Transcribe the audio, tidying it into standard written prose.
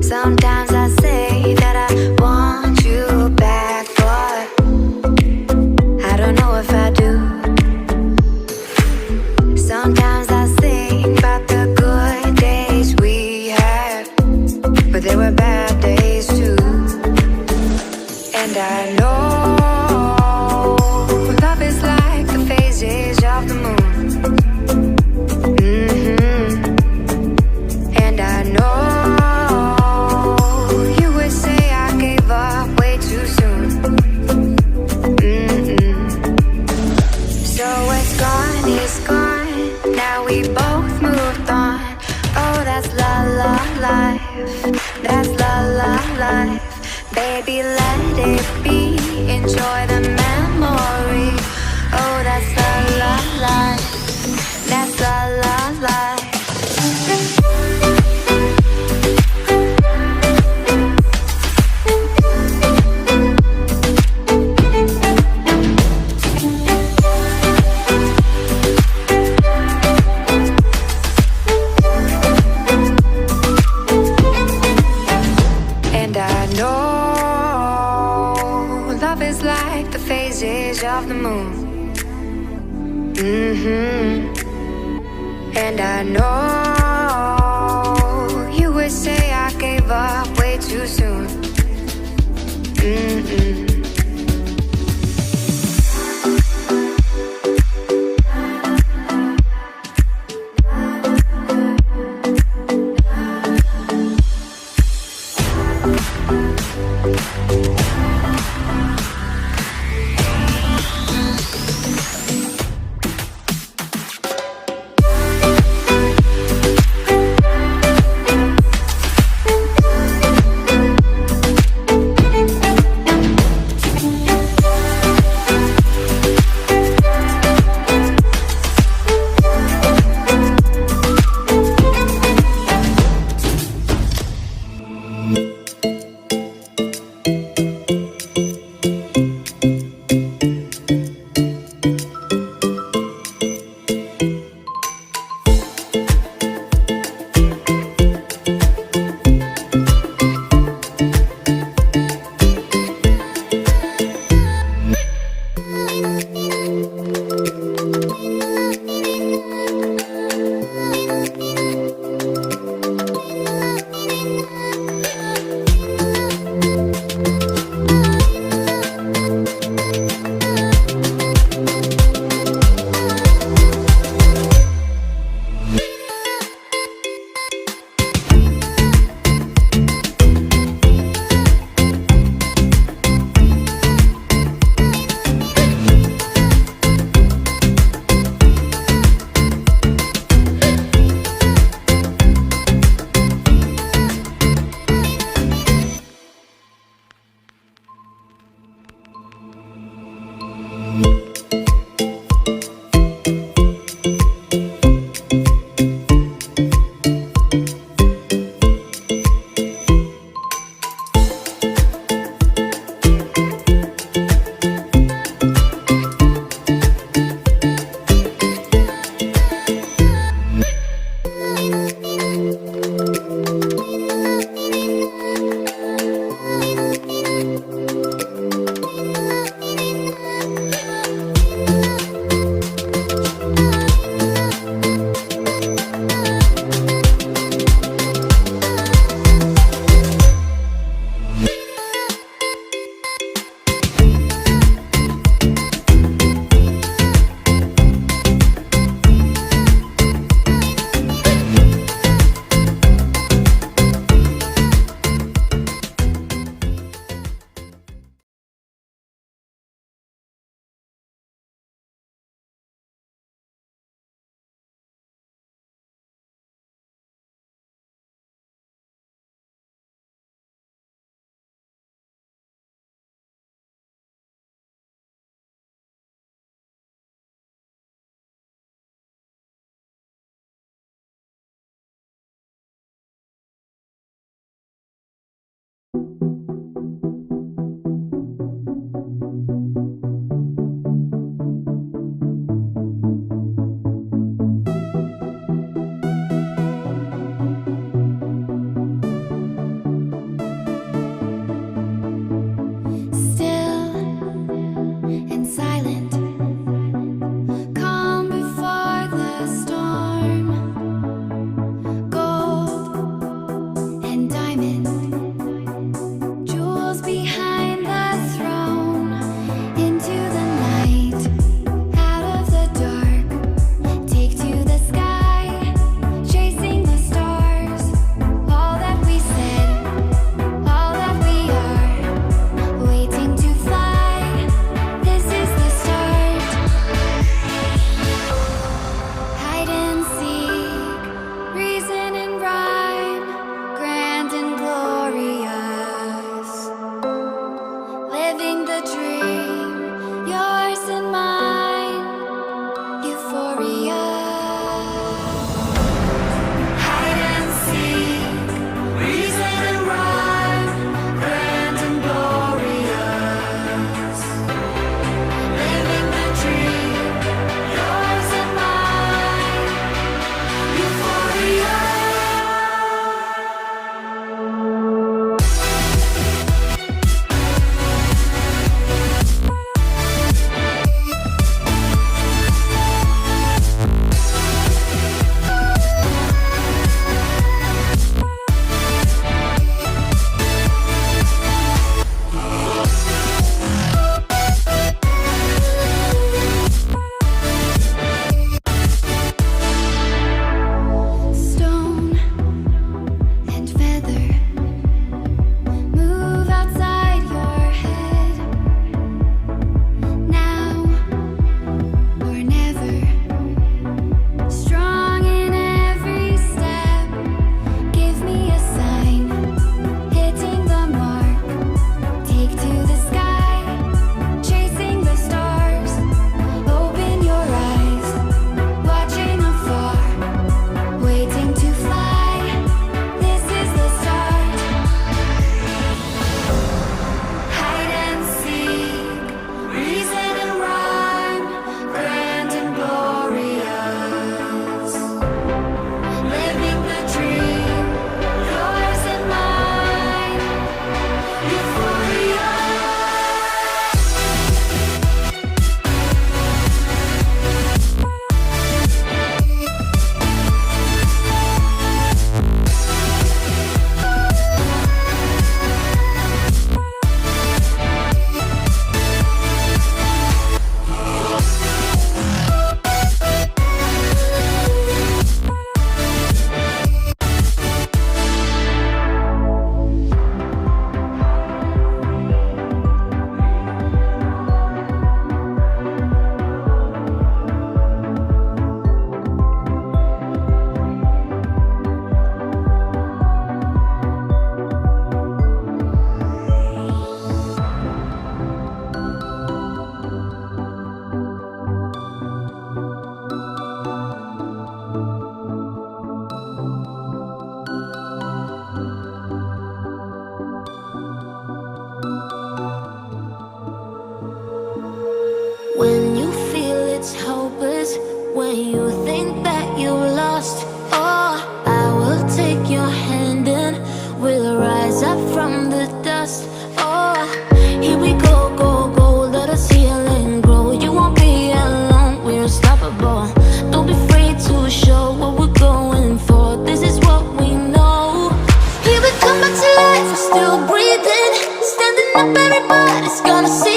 Sometimes I say that I want you back, but I don't know if I do. Sometimes I think about the good days we had, but there were bad days too. And I know love is like the phases of the moon. And I know we both moved on. Oh, that's la la life. That's la la life. Baby, let it be. Enjoy the memory. Oh, that's la la life. That's la la life. Of the moon. And I know you would say I gave up way too soon. from the dust. Oh, here we go, go, go. Let us heal and grow. You won't be alone, we're unstoppable. Don't be afraid to show what we're going for. This is what we know. Here we come back to life, we're still breathing. Standing up, everybody's gonna see.